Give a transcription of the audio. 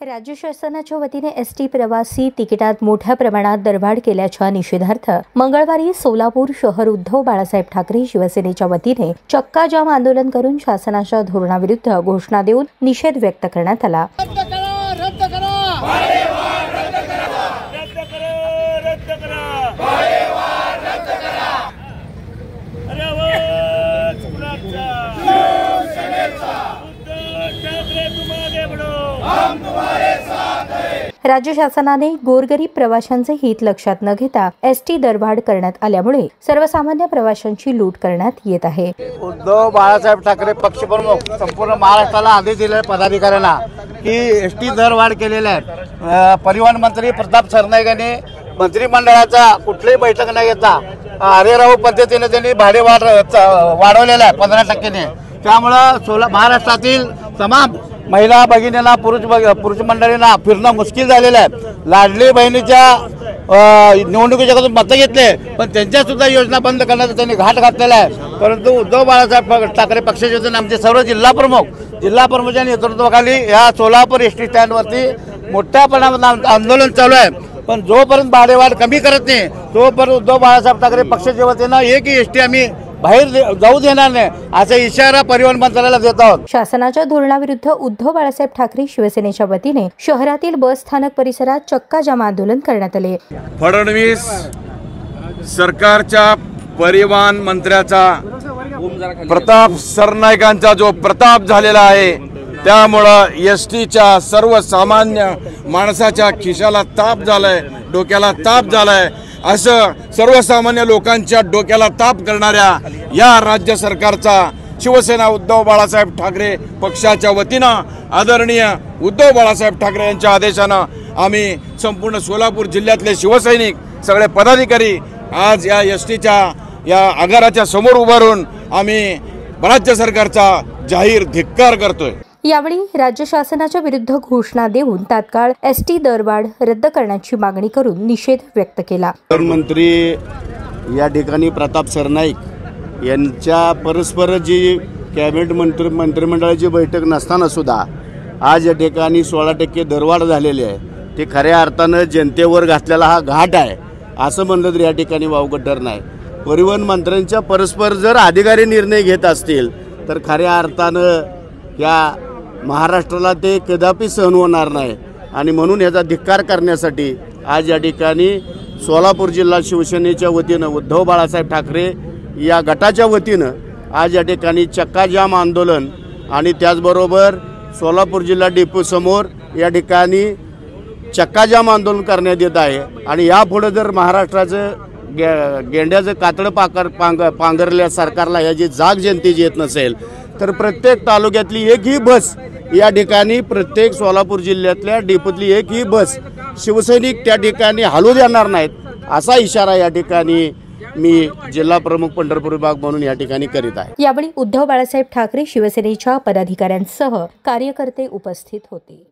राज्य शासनाच्या वतीने एसटी प्रवासी तिकिटात मोठ्या प्रमाणात दरवाढ केल्याच्या निषेधार्थ मंगळवारी सोलापूर शहर उद्धव बाळासाहेब ठाकरे शिवसेनेच्या वतीने चक्का जाम आंदोलन करून शासनाच्या धोरणाविरुद्ध घोषणा देऊन निषेध व्यक्त करण्यात आला। राज्य शासनाने गोरगरीब प्रवाशांचे हित लक्षात न घेता एसटी दरवाढ करण्यात आल्यामुळे सर्वसामान्य प्रवाशांची लूट करण्यात येत आहे। उद्धव बाळासाहेब ठाकरे पक्षप्रमुख संपूर्ण महाराष्ट्राला आदेश दिले पदाधिकाऱ्यांना की एसटी दरवाढ केलेल्या आहेत। परिवहन मंत्री प्रताप सरनाईक यांनी मंत्रिमंडळाचा कुठलीही बैठक न घेता अरेराव पद्धतीने त्यांनी भाडे वाढवलेलं आहे 15%ने। त्यामुळे महाराष्ट्रातील तमाम महिला भगिनींना पुरुष मंडळींना फिरणं मुश्किल झालेलं आहे। लाडली बहिणीच्या निवडणुकीच्या मतं घेतले पण त्यांच्या सुद्धा योजना बंद करण्याचा त्यांनी घाट घातलेला आहे। परंतु उद्धव बाळासाहेब ठाकरे पक्षाचे वतीने आमचे सर्व जिल्हा प्रमुखांच्या नेतृत्वाखाली या सोलापूर एसटी स्टँडवरती मोठ्या प्रमाणात आंदोलन चालू आहे। पण जोपर्यंत भाडेवाढ कमी करत नाही तोपर्यंत उद्धव बाळासाहेब ठाकरे पक्षाच्या वतीने एकही एसटी आम्ही बाहेर जाऊ देणार नाही असा इशारा परिवहन मंत्र्याला देत आहोत। शासनाच्या धोरणाविरुद्ध उद्धव बाळासाहेब ठाकरे शिवसेनेच्या वतीने शहरातील बस स्थानक परिसरात चक्का जाम आंदोलन करण्यात आले। फडणवीस सरकारच्या परिवहन मंत्र्याचा प्रताप सरनाईकांचा जो प्रताप झालेला आहे त्यामुळे एसटीच्या सर्वसामान्य माणसाच्या खिशाला ताप झालाय, डोक्याला ताप झालाय। असं सर्वसामान्य लोकांच्या डोक्याला ताप करणाऱ्या या राज्य सरकारचा शिवसेना उद्धव बाळासाहेब ठाकरे पक्षाच्या वतीनं आदरणीय उद्धव बाळासाहेब ठाकरे यांच्या आदेशानं आम्ही संपूर्ण सोलापूर जिल्ह्यातले शिवसैनिक सगळे पदाधिकारी आज या एसटीच्या या आगाराच्या समोर उभं राहून आम्ही राज्य सरकारचा जाहीर धिक्कार करतोय। यावेळी राज्य शासनाच्या विरुद्ध घोषणा देऊन तात्काळ एसटी दरवाढ रद्द करण्याची मागणी करून निषेध व्यक्त केला। मंत्री या ठिकाणी प्रताप सरनाईक यांच्या परस्पर जी कॅबिनेट मंत्रिमंडळाची बैठक नसताना सुद्धा आज या ठिकाणी 16% दरवाढ झालेली आहे। ते खऱ्या अर्थानं जनतेवर घातलेला हा घाट आहे असं म्हणलं तर या ठिकाणी वावगं ठरणार नाही। परिवहन मंत्र्यांच्या परस्पर जर अधिकारी निर्णय घेत असतील तर खऱ्या अर्थानं या महाराष्ट्राला ते कदापि सहन होणार नाही आणि म्हणून याचा धिक्कार करण्यासाठी आज या ठिकाणी सोलापूर जिल्हा शिवसेनेच्या वतीनं उद्धव बाळासाहेब ठाकरे या गटाच्या वतीनं आज या ठिकाणी चक्का जाम आंदोलन आणि त्याचबरोबर सोलापूर जिल्हा डेपो समोर या ठिकाणी चक्का जाम आंदोलन करण्यात येत आहे। आणि यापुढे जर महाराष्ट्राचं गेंड्याचं कातडं पांघरल्या सरकारला याची जाग जनतेची येत नसेल तर प्रत्येक तालुक्यातली एकही बस या ठिकाणी प्रत्येक सोलापूर जिल्ह्यातल्या डेपोतली एकही बस शिवसैनिक त्या ठिकाणी हलू देणार नाहीत असा इशारा या ठिकाणी मी जिल्हा प्रमुख पंढरपूर विभाग म्हणून या ठिकाणी करीत आहे। यावेळी उद्धव बाळासाहेब ठाकरे शिवसेनेच्या पदाधिकाऱ्यांसह कार्यकर्ते उपस्थित होते।